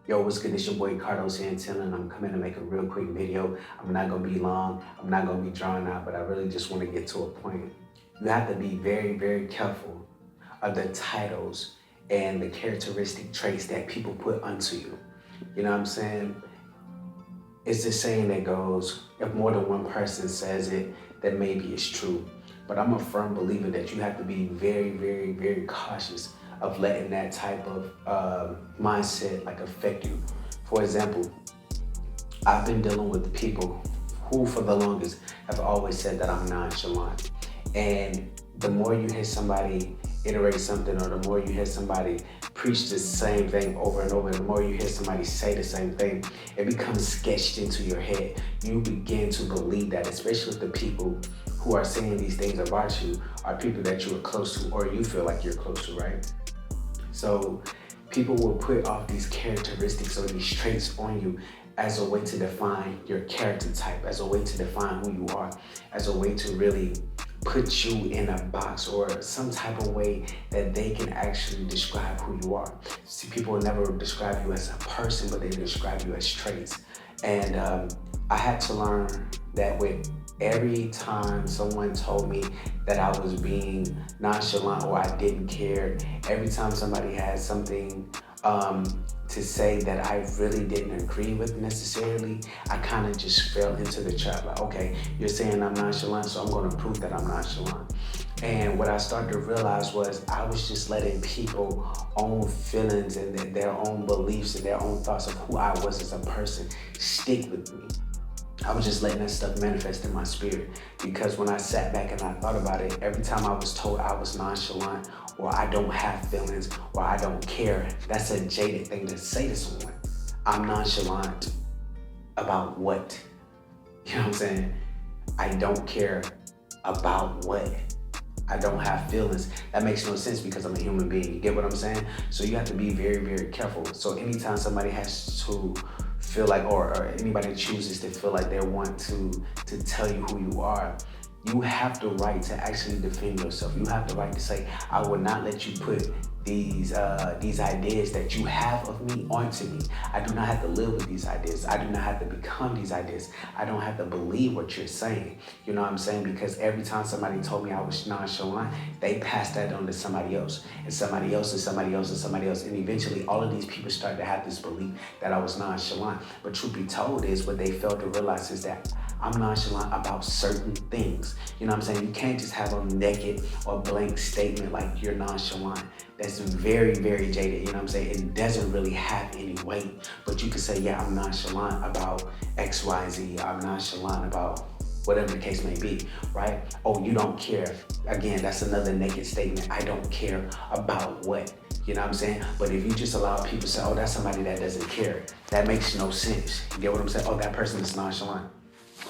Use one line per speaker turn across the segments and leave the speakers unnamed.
Yo, what's good? It's your boy Kardo, Santana, and I'm coming to make a real quick video. I'm not gonna be long, I'm not gonna be drawn out, but I really just wanna get to a point. You have to be very, very careful of the titles and the characteristic traits that people put onto you. You know what I'm saying? It's this saying that goes, if more than one person says it, then maybe it's true. But I'm a firm believer that you have to be very, very, very cautious of letting that type of mindset like affect you. For example, I've been dealing with people who for the longest have always said that I'm nonchalant. And the more you hear somebody iterate something, or the more you hear somebody preach the same thing over and over, the more you hear somebody say the same thing, it becomes sketched into your head. You begin to believe that, especially if the people who are saying these things about you are people that you are close to or you feel like you're close to, right? So people will put off these characteristics or these traits on you as a way to define your character type, as a way to define who you are, as a way to really put you in a box or some type of way that they can actually describe who you are. See, people will never describe you as a person, but they describe you as traits. And I had to learn that with every time someone told me that I was being nonchalant or I didn't care, every time somebody had something to say that I really didn't agree with necessarily, I kind of just fell into the trap. Like, okay, you're saying I'm nonchalant, so I'm going to prove that I'm nonchalant. And what I started to realize was I was just letting people own feelings and their own beliefs and their own thoughts of who I was as a person stick with me. I was just letting that stuff manifest in my spirit, because when I sat back and I thought about it, every time I was told I was nonchalant or I don't have feelings or I don't care, that's a jaded thing to say to someone. I'm nonchalant about what? You know what I'm saying? I don't care about what? I don't have feelings. That makes no sense because I'm a human being. You get what I'm saying? So you have to be very, very careful. So anytime somebody has to feel like, or anybody chooses to feel like they want to tell you who you are, you have the right to actually defend yourself. You have the right to say, I will not let you put these ideas that you have of me onto me. I do not have to live with these ideas. I do not have to become these ideas. I don't have to believe what you're saying. You know what I'm saying? Because every time somebody told me I was nonchalant, they passed that on to somebody else, and somebody else, and somebody else, and somebody else. And eventually all of these people started to have this belief that I was nonchalant. But truth be told is, what they failed to realize is that I'm nonchalant about certain things. You know what I'm saying? You can't just have a naked or blank statement like you're nonchalant. That's very, very jaded. You know what I'm saying? It doesn't really have any weight. But you can say, yeah, I'm nonchalant about X, Y, Z. I'm nonchalant about whatever the case may be, right? Oh, you don't care. Again, that's another naked statement. I don't care about what? You know what I'm saying? But if you just allow people to say, oh, that's somebody that doesn't care, that makes no sense. You get what I'm saying? Oh, that person is nonchalant.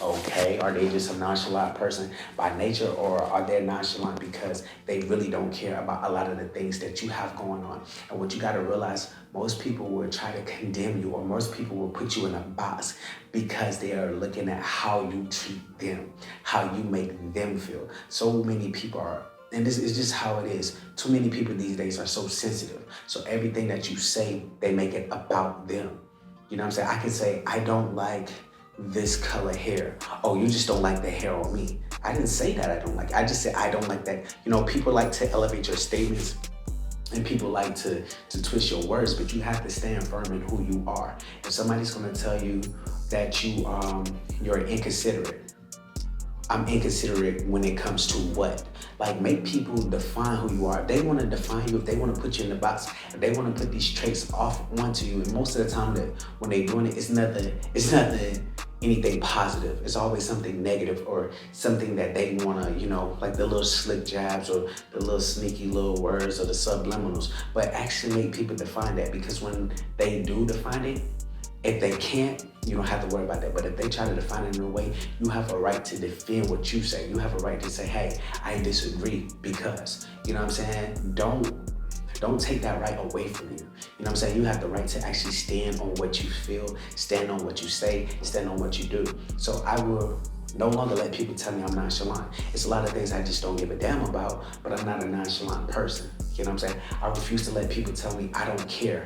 Okay, are they just a nonchalant person by nature, or are they nonchalant because they really don't care about a lot of the things that you have going on? And what you got to realize, most people will try to condemn you, or most people will put you in a box because they are looking at how you treat them, how you make them feel. So many people are, and this is just how it is. Too many people these days are so sensitive. So everything that you say, they make it about them. You know what I'm saying? I can say, I don't like this color hair. Oh, you just don't like the hair on me. I didn't say that I don't like it. I just said I don't like that. You know, people like to elevate your statements and people like to twist your words, but you have to stand firm in who you are. If somebody's gonna tell you that you're inconsiderate, I'm inconsiderate when it comes to what? Like, make people define who you are. If they want to define you, if they want to put you in the box, if they want to put these traits off onto you, and most of the time that when they're doing it, it's nothing anything positive. It's always something negative or something that they want to, like the little slick jabs or the little sneaky little words or the subliminals. But actually make people define that, because when they do define it, if they can't, you don't have to worry about that. But if they try to define it in a way, you have a right to defend what you say. You have a right to say, hey, I disagree because, you know what I'm saying? Don't take that right away from you. You know what I'm saying? You have the right to actually stand on what you feel, stand on what you say, stand on what you do. So I will no longer let people tell me I'm nonchalant. It's a lot of things I just don't give a damn about, but I'm not a nonchalant person. You know what I'm saying? I refuse to let people tell me I don't care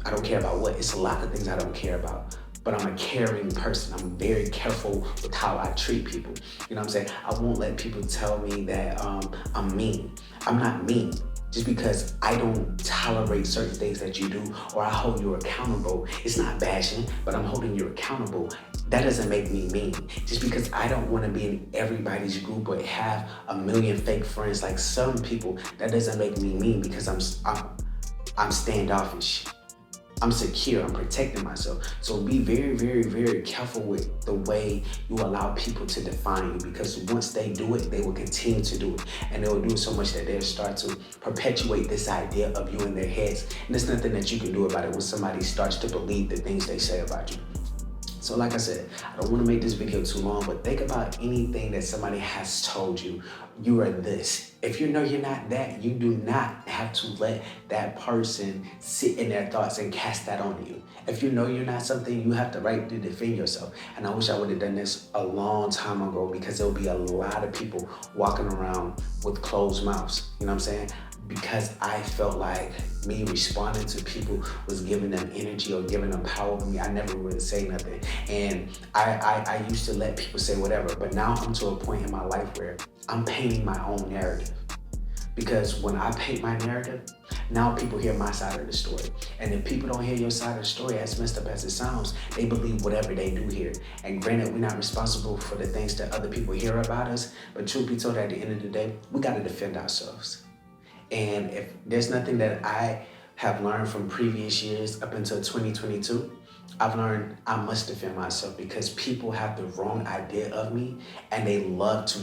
I don't care about what. It's a lot of things I don't care about. But I'm a caring person. I'm very careful with how I treat people. You know what I'm saying? I won't let people tell me that I'm mean. I'm not mean. Just because I don't tolerate certain things that you do or I hold you accountable, it's not bashing, but I'm holding you accountable. That doesn't make me mean. Just because I don't want to be in everybody's group or have a million fake friends like some people, that doesn't make me mean because I'm standoffish. I'm secure, I'm protecting myself. So be very, very, very careful with the way you allow people to define you, because once they do it, they will continue to do it. And they will do it so much that they'll start to perpetuate this idea of you in their heads. And there's nothing that you can do about it when somebody starts to believe the things they say about you. So like I said, I don't want to make this video too long, but think about anything that somebody has told you. You are this. If you know you're not that, you do not have to let that person sit in their thoughts and cast that on you. If you know you're not something, you have the right to defend yourself. And I wish I would have done this a long time ago, because there will be a lot of people walking around with closed mouths. You know what I'm saying? Because I felt like me responding to people was giving them energy or giving them power over me. I never would say nothing. And I used to let people say whatever, but now I'm to a point in my life where I'm painting my own narrative. Because when I paint my narrative, now people hear my side of the story. And if people don't hear your side of the story, as messed up as it sounds, they believe whatever they do hear. And granted, we're not responsible for the things that other people hear about us, but truth be told, at the end of the day, we gotta defend ourselves. And if there's nothing that I have learned from previous years up until 2022, I've learned I must defend myself, because people have the wrong idea of me and they love to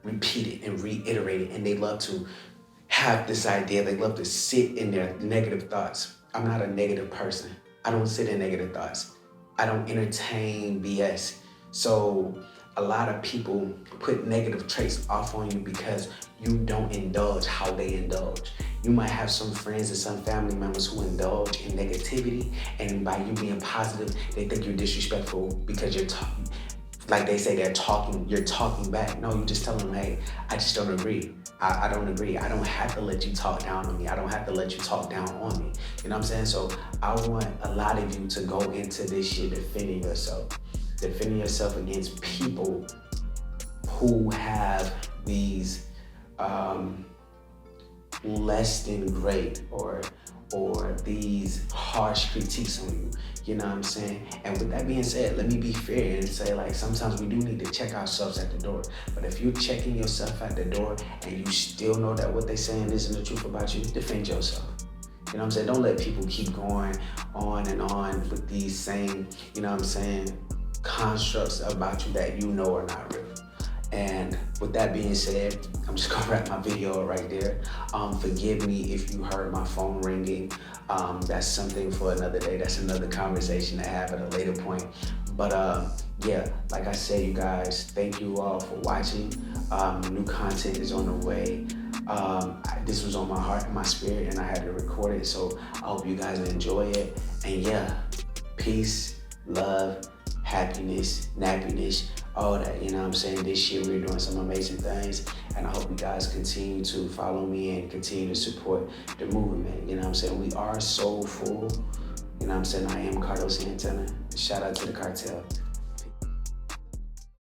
repeat it and reiterate it, and they love to have this idea. They love to sit in their negative thoughts. I'm not a negative person. I don't sit in negative thoughts. I don't entertain BS. So a lot of people put negative traits off on you because you don't indulge how they indulge. You might have some friends and some family members who indulge in negativity, and by you being positive, they think you're disrespectful because you're talking, like they say, you're talking back. No, you just tell them, hey, I just don't agree. I don't agree. I don't have to let you talk down on me. I don't have to let you talk down on me. You know what I'm saying? So I want a lot of you to go into this year defending yourself. Defending yourself against people who have these less than great or these harsh critiques on you. You know what I'm saying? And with that being said, let me be fair and say, like, sometimes we do need to check ourselves at the door. But if you're checking yourself at the door and you still know that what they're saying isn't the truth about you, defend yourself. You know what I'm saying? Don't let people keep going on and on with these same, you know what I'm saying, constructs about you that you know are not real. And with that being said, I'm just gonna wrap my video right there. Forgive me if you heard my phone ringing. That's something for another day. That's another conversation to have at a later point. But yeah, like I said, you guys, thank you all for watching. New content is on the way. This was on my heart and my spirit, and I had to record it. So I hope you guys enjoy it. And yeah, peace, love, happiness, nappiness, all that, you know what I'm saying? This year we're doing some amazing things, and I hope you guys continue to follow me and continue to support the movement, you know what I'm saying? We are soulful, you know what I'm saying? I am Kardo Santana. Shout out to the cartel.